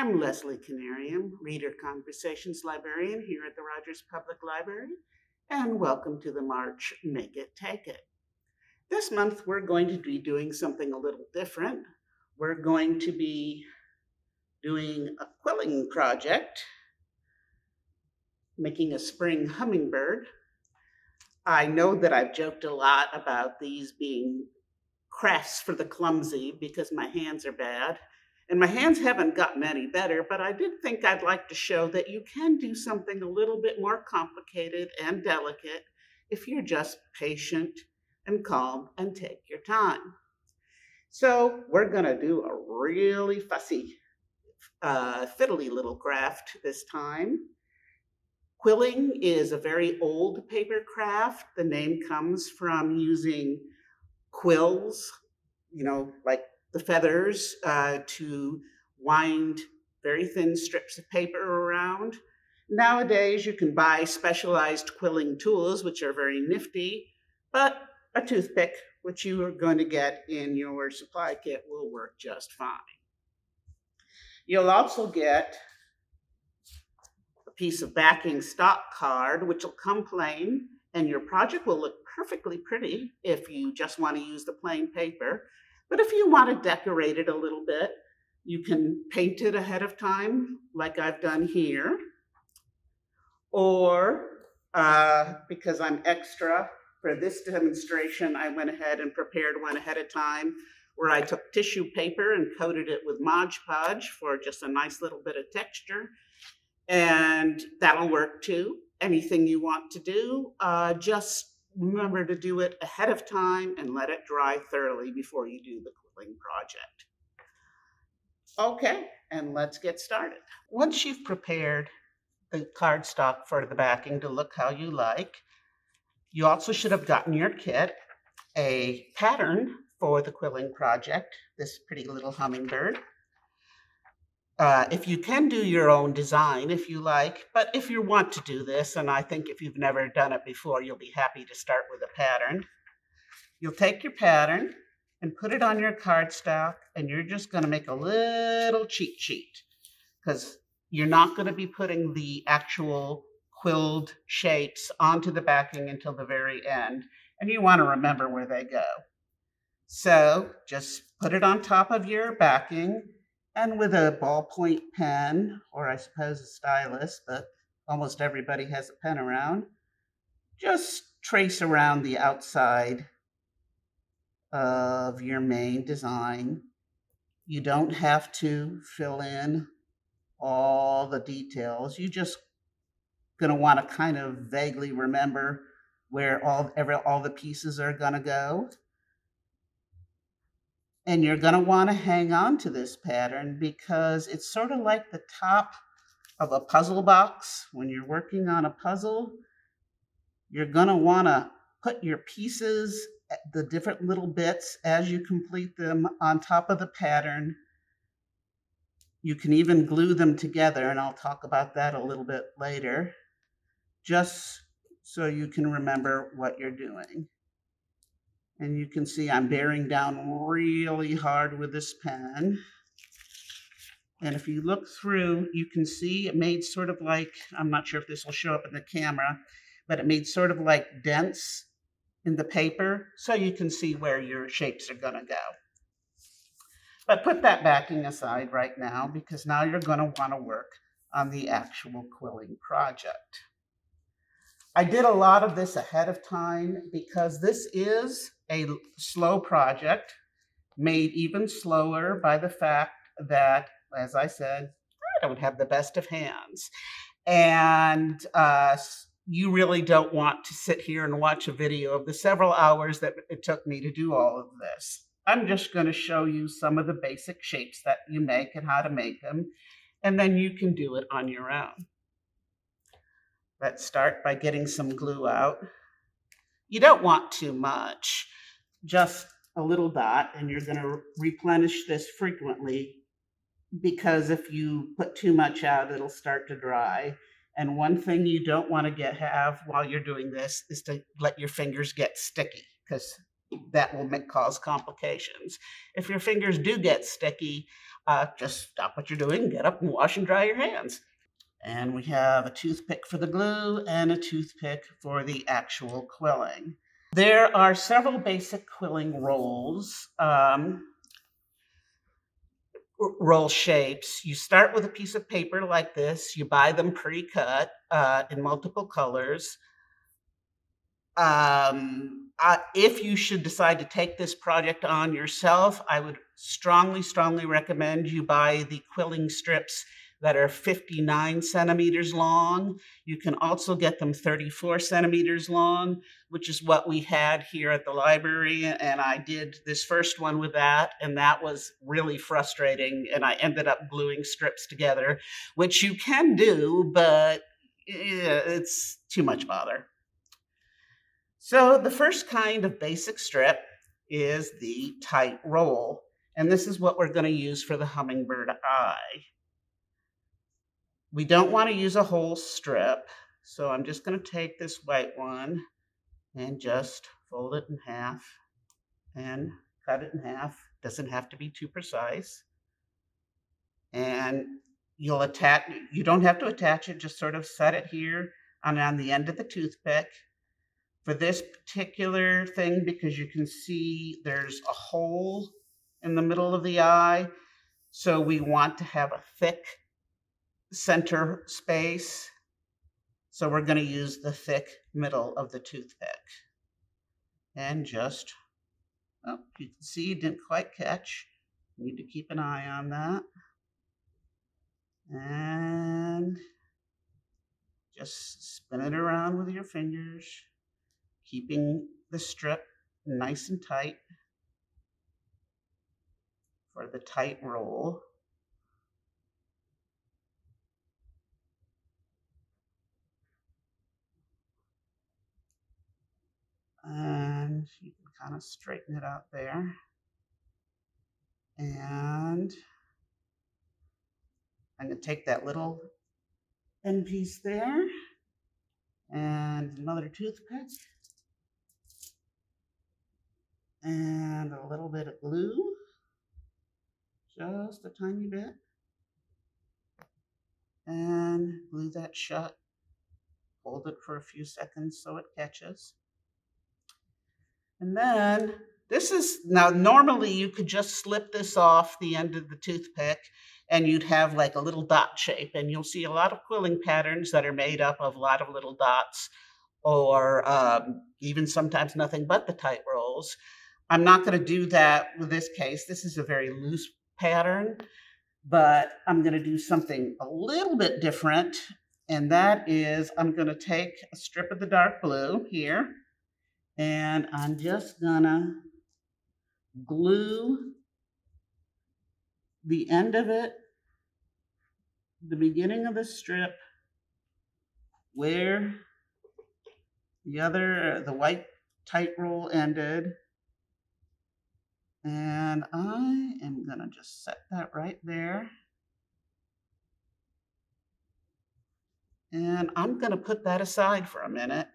I'm Lesley Canarium, Reader Conversations Librarian here at the Rogers Public Library, and welcome to the March Make It, Take It. This month we're going to be doing something a little different. We're going to be doing a quilling project, making a spring hummingbird. I know that I've joked a lot about these being crafts for the clumsy because my hands are bad. And my hands haven't gotten any better, but I did think I'd like to show that you can do something a little bit more complicated and delicate if you're just patient and calm and take your time. So we're gonna do a really fussy, fiddly little craft this time. Quilling is a very old paper craft. The name comes from using quills, like the feathers, to wind very thin strips of paper around. Nowadays, you can buy specialized quilling tools, which are very nifty, but a toothpick, which you are going to get in your supply kit, will work just fine. You'll also get a piece of backing stock card, which will come plain, and your project will look perfectly pretty if you just want to use the plain paper. But if you want to decorate it a little bit, you can paint it ahead of time, like I've done here. Or, because I'm extra for this demonstration, I went ahead and prepared one ahead of time where I took tissue paper and coated it with Mod Podge for just a nice little bit of texture. And that'll work too. Anything you want to do, just remember to do it ahead of time and let it dry thoroughly before you do the quilling project. Okay, and let's get started. Once you've prepared the cardstock for the backing to look how you like, you also should have gotten your kit a pattern for the quilling project, this pretty little hummingbird. If you can do your own design if you like, but if you want to do this, and I think if you've never done it before, you'll be happy to start with a pattern. You'll take your pattern and put it on your cardstock, and you're just going to make a little cheat sheet because you're not going to be putting the actual quilled shapes onto the backing until the very end, and you want to remember where they go. So just put it on top of your backing, and with a ballpoint pen, or I suppose a stylus, but almost everybody has a pen around, just trace around the outside of your main design. You don't have to fill in all the details. You just going to want to kind of vaguely remember where all the pieces are going to go. And you're going to want to hang on to this pattern because it's sort of like the top of a puzzle box. When you're working on a puzzle, you're going to want to put your pieces, the different little bits, as you complete them on top of the pattern. You can even glue them together, and I'll talk about that a little bit later, just so you can remember what you're doing. And you can see I'm bearing down really hard with this pen. And if you look through, you can see it made sort of like, I'm not sure if this will show up in the camera, but it made sort of like dents in the paper, so you can see where your shapes are going to go. But put that backing aside right now, because now you're going to want to work on the actual quilling project. I did a lot of this ahead of time because this is a slow project, made even slower by the fact that, as I said, I don't have the best of hands. And you really don't want to sit here and watch a video of the several hours that it took me to do all of this. I'm just going to show you some of the basic shapes that you make and how to make them, and then you can do it on your own. Let's start by getting some glue out. You don't want too much, just a little dot, and you're going to replenish this frequently because if you put too much out, it'll start to dry. And one thing you don't want to have while you're doing this is to let your fingers get sticky, because that will cause complications. If your fingers do get sticky, just stop what you're doing, get up and wash and dry your hands. And we have a toothpick for the glue and a toothpick for the actual quilling. There are several basic quilling rolls, roll shapes. You start with a piece of paper like this. You buy them pre-cut in multiple colors. If you should decide to take this project on yourself, I would strongly recommend you buy the quilling strips that are 59 centimeters long. You can also get them 34 centimeters long, which is what we had here at the library. And I did this first one with that, and that was really frustrating. And I ended up gluing strips together, which you can do, but it's too much bother. So the first kind of basic strip is the tight roll, and this is what we're going to use for the hummingbird eye. We don't want to use a whole strip, so I'm just going to take this white one and just fold it in half and cut it in half. Doesn't have to be too precise. And you don't have to attach it, just sort of set it here on the end of the toothpick. For this particular thing, because you can see there's a hole in the middle of the eye, so we want to have a thick center space. So we're going to use the thick middle of the toothpick. And just, oh, you can see it didn't quite catch. Need to keep an eye on that. And just spin it around with your fingers, keeping the strip nice and tight for the tight roll. And you can kind of straighten it out there. And I'm going to take that little end piece there and another toothpick and a little bit of glue, just a tiny bit, and glue that shut. Hold it for a few seconds so it catches. And then now normally you could just slip this off the end of the toothpick and you'd have like a little dot shape. And you'll see a lot of quilling patterns that are made up of a lot of little dots, or even sometimes nothing but the tight rolls. I'm not going to do that with this case. This is a very loose pattern, but I'm going to do something a little bit different. And that is, I'm going to take a strip of the dark blue here, and I'm just going to glue the end of it, the beginning of the strip, where the white tight roll ended. And I am going to just set that right there. And I'm going to put that aside for a minute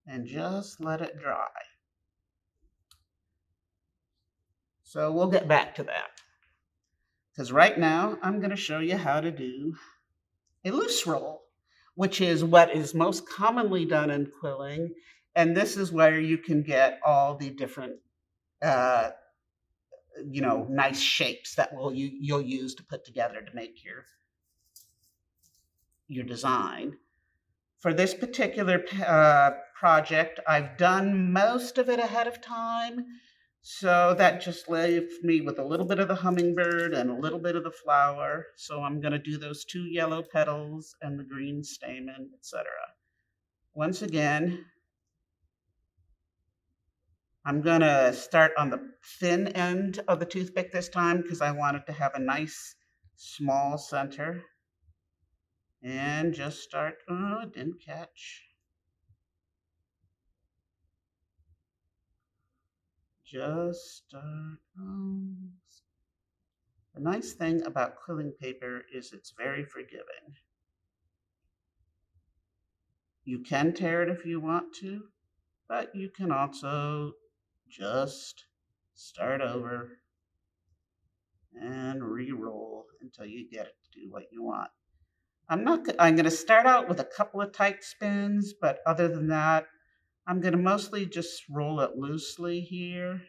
and just let it dry. So we'll get back to that. Because right now I'm going to show you how to do a loose roll, which is what is most commonly done in quilling. And this is where you can get all the different nice shapes that you'll use to put together to make your design. For this particular project, I've done most of it ahead of time, so that just left me with a little bit of the hummingbird and a little bit of the flower. So I'm going to do those 2 yellow petals and the green stamen, etc. Once again, I'm going to start on the thin end of the toothpick this time because I want it to have a nice small center. And just start, oh, it didn't catch. Just start. The nice thing about quilling paper is it's very forgiving. You can tear it if you want to, but you can also just start over and re-roll until you get it to do what you want. I'm going to start out with a couple of tight spins, but other than that, I'm going to mostly just roll it loosely here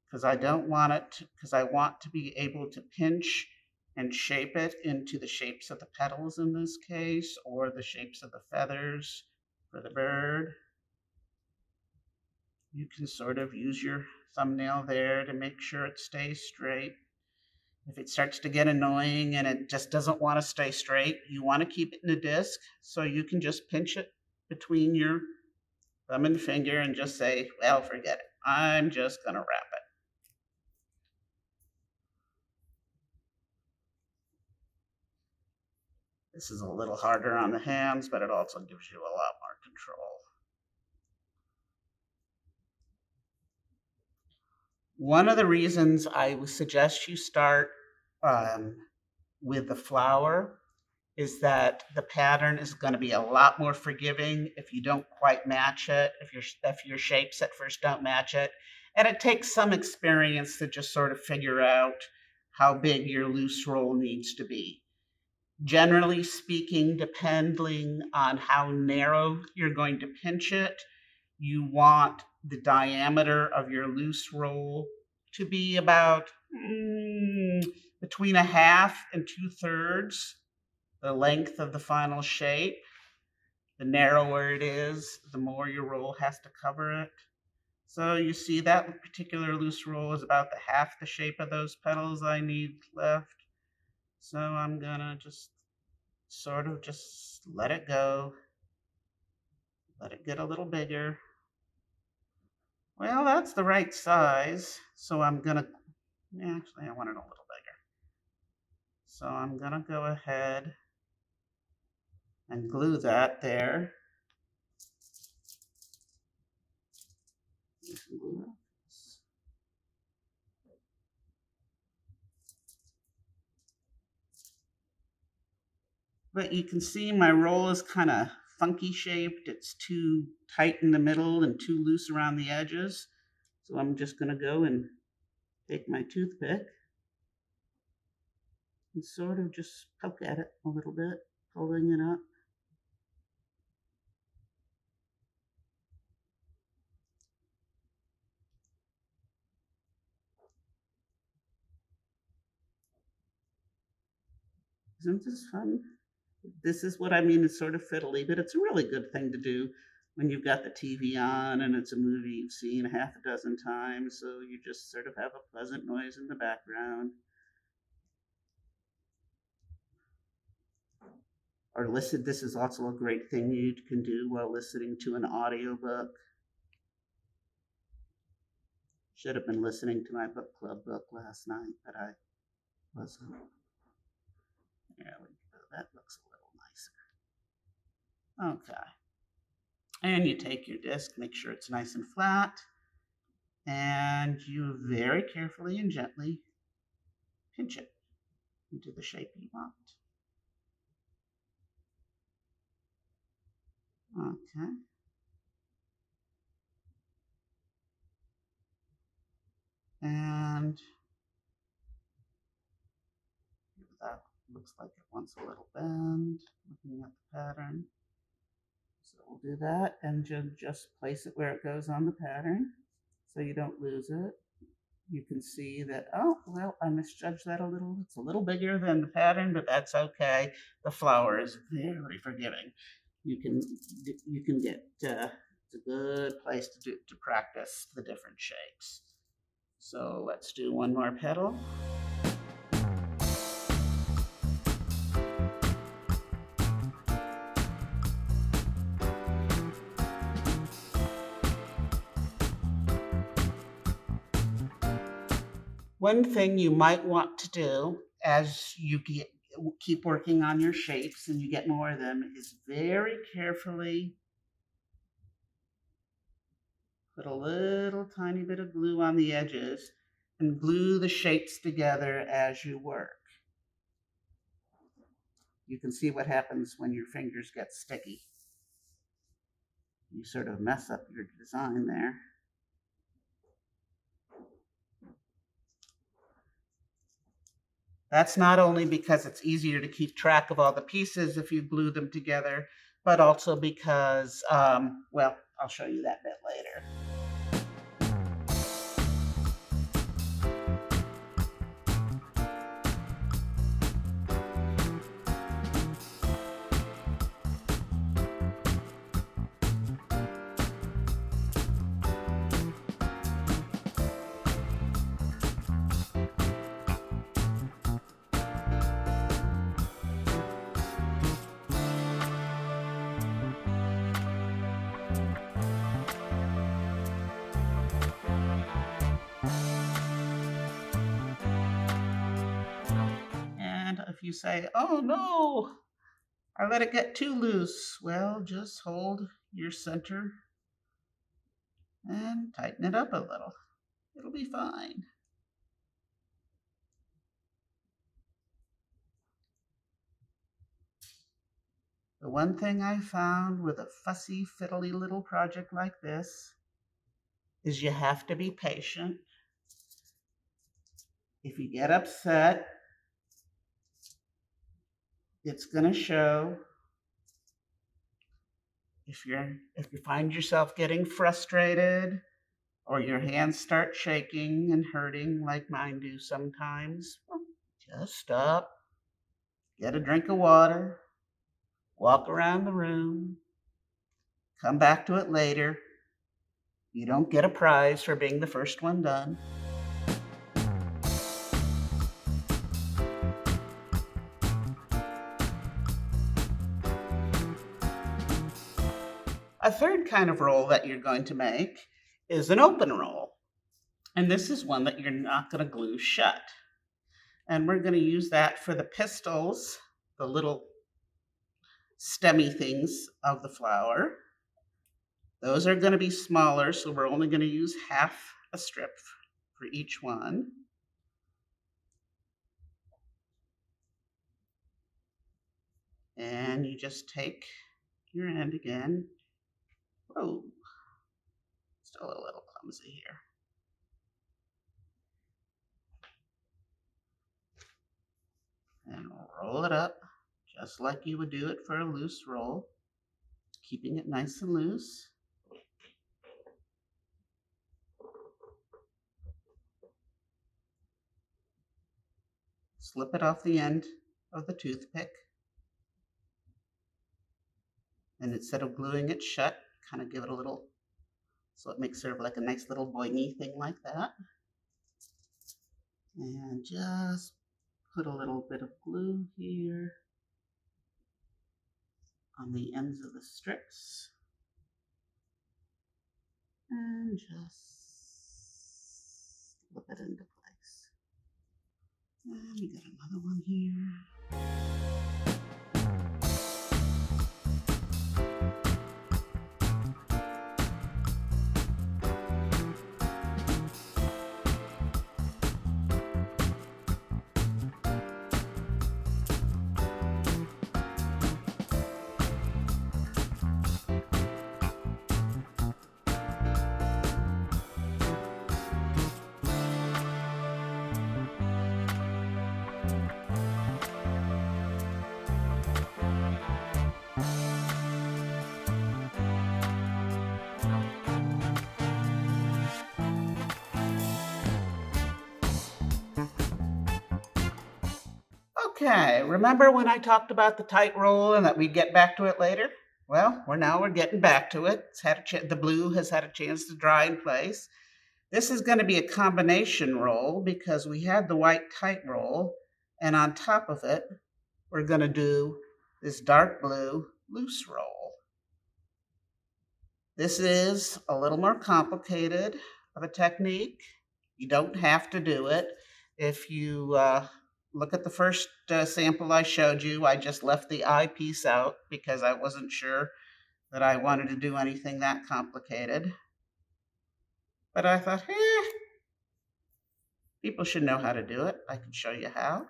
because I don't want it because I want to be able to pinch and shape it into the shapes of the petals in this case, or the shapes of the feathers for the bird. You can sort of use your thumbnail there to make sure it stays straight. If it starts to get annoying and it just doesn't want to stay straight, you want to keep it in a disc, so you can just pinch it between your thumb and finger and just say, well, forget it. I'm just going to wrap it. This is a little harder on the hands, but it also gives you a lot more control. One of the reasons I would suggest you start with the flower is that the pattern is going to be a lot more forgiving if you don't quite match it, if your shapes at first don't match it. And it takes some experience to just sort of figure out how big your loose roll needs to be. Generally speaking, depending on how narrow you're going to pinch it, you want the diameter of your loose roll to be about between a half and 2/3 the length of the final shape. The narrower it is, the more your roll has to cover it. So you see that particular loose roll is about the half the shape of those petals I need left. So I'm gonna just sort of just let it go. Let it get a little bigger. Well, that's the right size. So I'm gonna, actually I want it a little bigger. So I'm gonna go ahead and glue that there. But you can see my roll is kind of funky shaped. It's too tight in the middle and too loose around the edges. So I'm just going to go and take my toothpick and sort of just poke at it a little bit, pulling it up. Isn't this fun? This is what I mean, it's sort of fiddly, but it's a really good thing to do when you've got the TV on and it's a movie you've seen half a dozen times, so you just sort of have a pleasant noise in the background. Or listen, this is also a great thing you can do while listening to an audiobook. Should have been listening to my book club book last night, but I wasn't. There we go. That looks a little nicer. Okay. And you take your disc, make sure it's nice and flat, and you very carefully and gently pinch it into the shape you want. Okay. And that looks like it wants a little bend, looking at the pattern. So we'll do that and just place it where it goes on the pattern so you don't lose it. You can see that, oh, well, I misjudged that a little. It's a little bigger than the pattern, but that's okay. The flower is very forgiving. You can get, it's a good place to practice the different shapes. So let's do one more petal. One thing you might want to do as you keep working on your shapes and you get more of them is very carefully put a little tiny bit of glue on the edges and glue the shapes together as you work. You can see what happens when your fingers get sticky. You sort of mess up your design there. That's not only because it's easier to keep track of all the pieces if you glue them together, but also because, well, I'll show you that bit later. And if you say, oh no, I let it get too loose, well, just hold your center and tighten it up a little. It'll be fine. The one thing I found with a fussy, fiddly little project like this is you have to be patient. If you get upset, it's going to show. If you find yourself getting frustrated or your hands start shaking and hurting like mine do sometimes, well, just stop, get a drink of water, walk around the room, come back to it later. You don't get a prize for being the first one done. A third kind of roll that you're going to make is an open roll. And this is one that you're not going to glue shut. And we're going to use that for the pistils, the little stemmy things of the flower. Those are going to be smaller, so we're only going to use half a strip for each one. And you just take your end again. Whoa, still a little clumsy here. And roll it up just like you would do it for a loose roll, keeping it nice and loose. Slip it off the end of the toothpick. And instead of gluing it shut, kind of give it a little, so it makes sort of like a nice little boingy thing like that. And just put a little bit of glue here on the ends of the strips. And just slip it into place. And we got another one here. Okay, remember when I talked about the tight roll and that we'd get back to it later? Well, we're getting back to it. The blue has had a chance to dry in place. This is going to be a combination roll because we had the white tight roll, and on top of it, we're going to do this dark blue loose roll. This is a little more complicated of a technique. You don't have to do it. If you look at the first sample I showed you, I just left the eye piece out because I wasn't sure that I wanted to do anything that complicated. But I thought, people should know how to do it. I can show you how.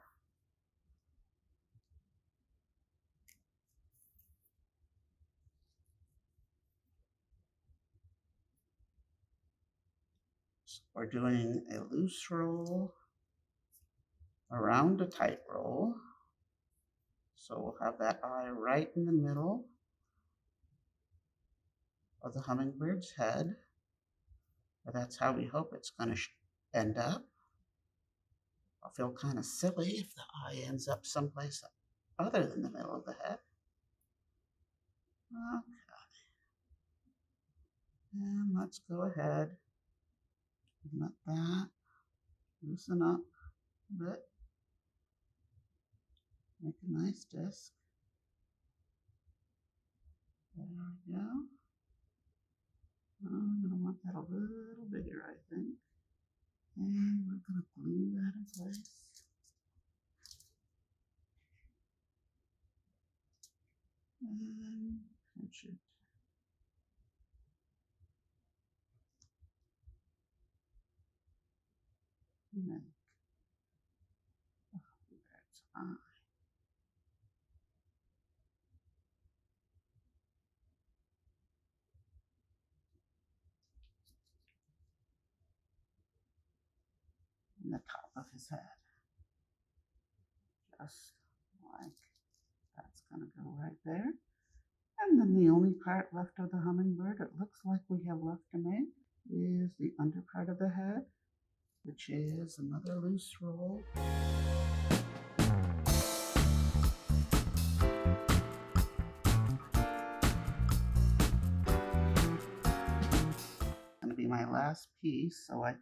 So we're doing a loose roll around a tight roll. So we'll have that eye right in the middle of the hummingbird's head. Or that's how we hope it's going to end up. I'll feel kind of silly if the eye ends up someplace other than the middle of the head. Okay. And let's go ahead and let that loosen up a bit. Make a nice disc. There we go. I'm going to want that a little bigger, I think. And we're going to glue that in place. And pinch it. And then that's eye. And the top of his head. Just like that's going to go right there. And then the only part left of the hummingbird it looks like we have left to make is the under part of the head, which is another loose roll. Going to be my last piece, so I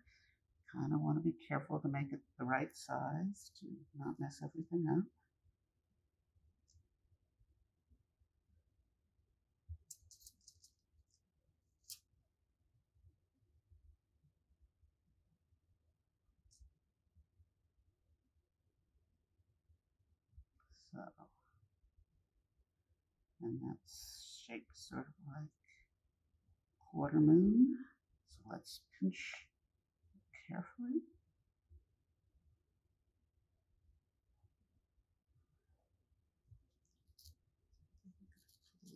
kind of want to be careful to make it the right size to not mess everything up. So, and that's shaped sort of like quarter moon. So let's pinch carefully.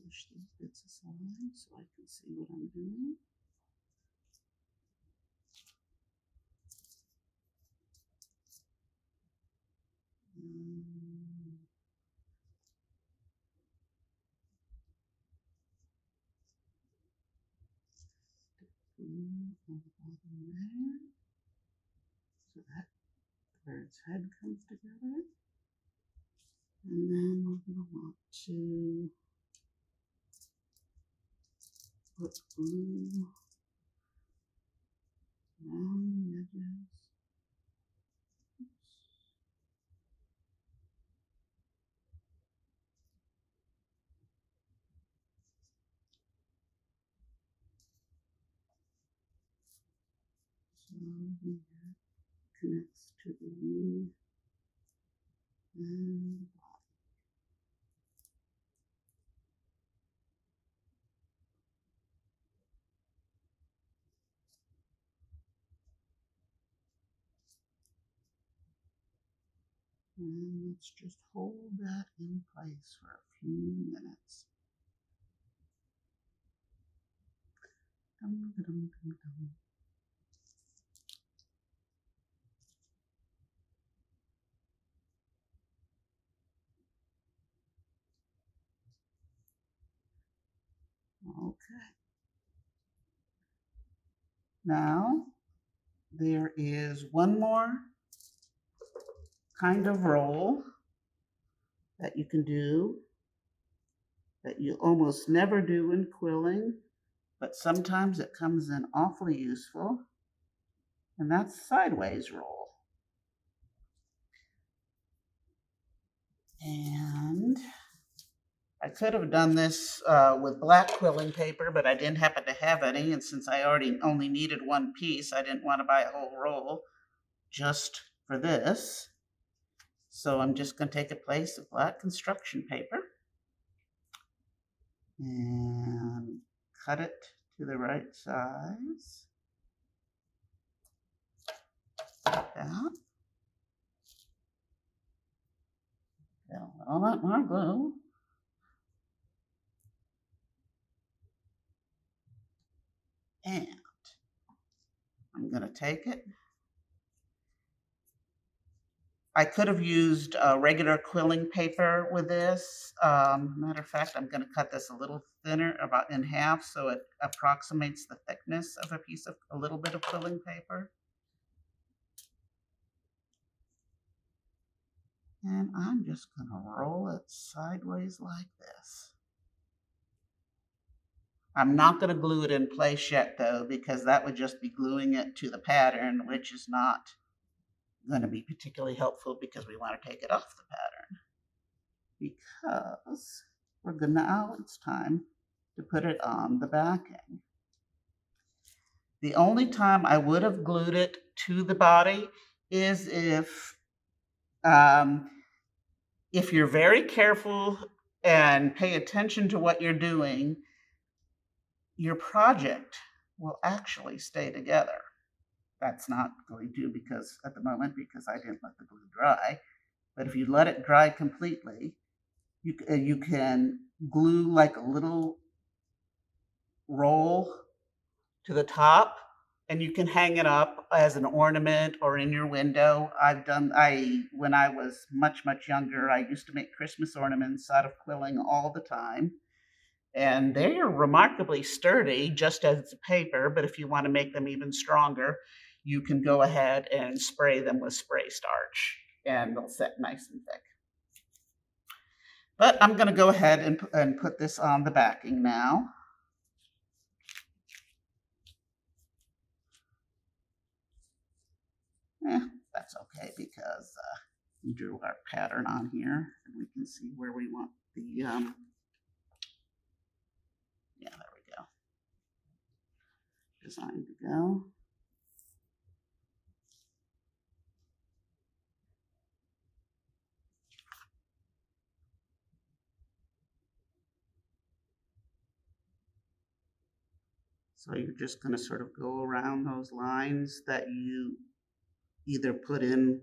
Push these bits aside so I can see what I'm doing. Glue on the bottom there, so that the bird's head comes together. And then we're going to want to put glue around the edges. So that connects to the wing and the body. And let's just hold that in place for a few minutes. Dum, dum, dum, dum. Okay. Now, there is one more kind of roll that you can do that you almost never do in quilling, but sometimes it comes in awfully useful, and that's sideways roll. And I could have done this with black quilling paper, but I didn't happen to have any, and since I already only needed one piece, I didn't want to buy a whole roll just for this. So I'm just going to take a place of black construction paper and cut it to the right size, like that. Get a little bit more glue. And I'm going to take it I could have used regular quilling paper with this. Matter of fact, I'm going to cut this a little thinner, about in half, so it approximates the thickness of a little bit of quilling paper. And I'm just going to roll it sideways like this. I'm not going to glue it in place yet, though, because that would just be gluing it to the pattern, which is not going to be particularly helpful because we want to take it off the pattern. Because now it's time to put it on the backing. The only time I would have glued it to the body is if you're very careful and pay attention to what you're doing, your project will actually stay together. That's not going to because at the moment because I didn't let the glue dry. But if you let it dry completely, you can glue like a little roll to the top, and you can hang it up as an ornament or in your window. When I was much younger, I used to make Christmas ornaments out of quilling all the time. And they are remarkably sturdy, just as paper, but if you want to make them even stronger, you can go ahead and spray them with spray starch, and they'll set nice and thick. But I'm going to go ahead and put this on the backing now. That's okay because we drew our pattern on here, and we can see where we want the, yeah, there we go, design to go. So you're just going to sort of go around those lines that you either put in,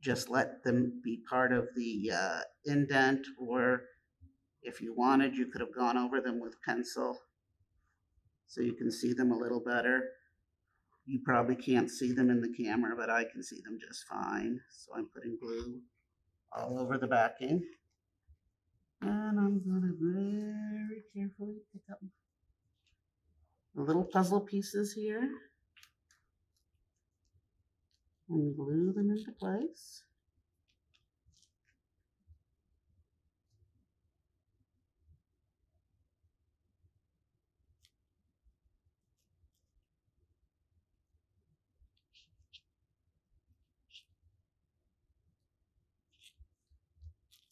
just let them be part of the indent, or if you wanted, you could have gone over them with pencil so you can see them a little better. You probably can't see them in the camera, but I can see them just fine. So I'm putting glue all over the backing. And I'm going to very carefully pick up the little puzzle pieces here and glue them into place.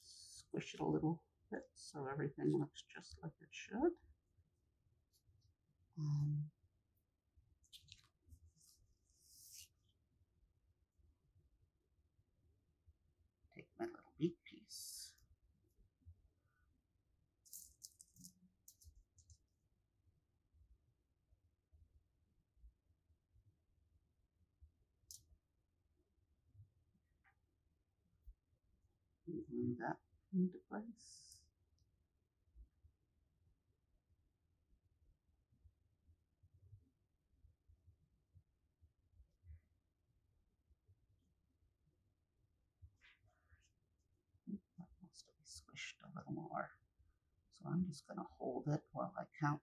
Squish it a little bit so everything looks just like it should. Take my little beak piece. And glue that into place. That must have squished a little more. So I'm just going to hold it while I count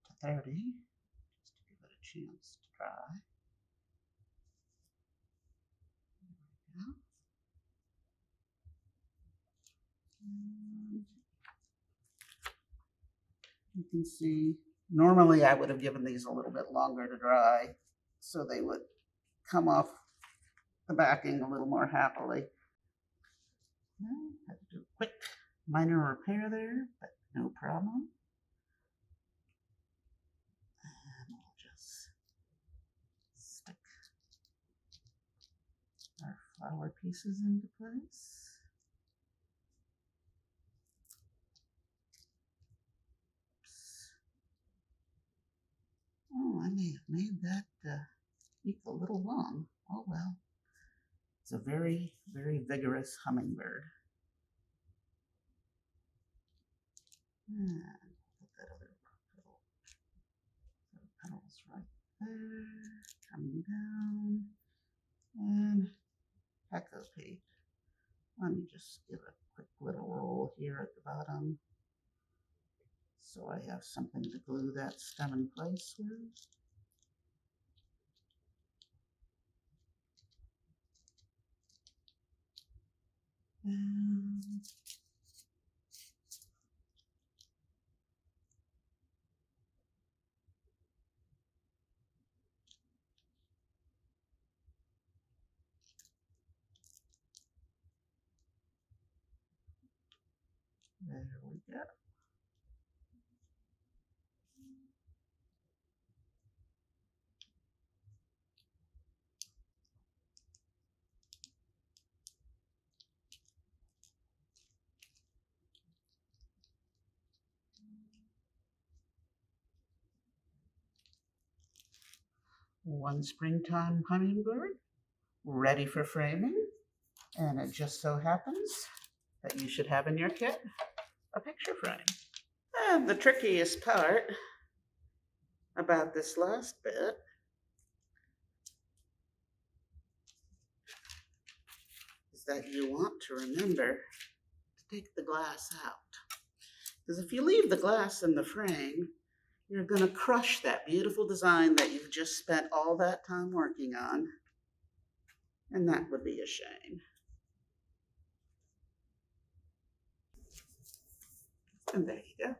to 30, just to give it a chance to dry. There we go. And you can see, normally I would have given these a little bit longer to dry so they would come off the backing a little more happily. Well, had to do a quick minor repair there, but no problem. And we'll just stick our flower pieces into place. Oops. Oh, I may have made that beak a little long. Oh well. It's a very vigorous hummingbird. And put that other petals right there, coming down. Pecco-Pete. Let me just give a quick little roll here at the bottom so I have something to glue that stem in place with. And there we go. One springtime hummingbird ready for framing. And it just so happens that you should have in your kit a picture frame. And the trickiest part about this last bit is that you want to remember to take the glass out. Because if you leave the glass in the frame, you're going to crush that beautiful design that you've just spent all that time working on. And that would be a shame. And there you go.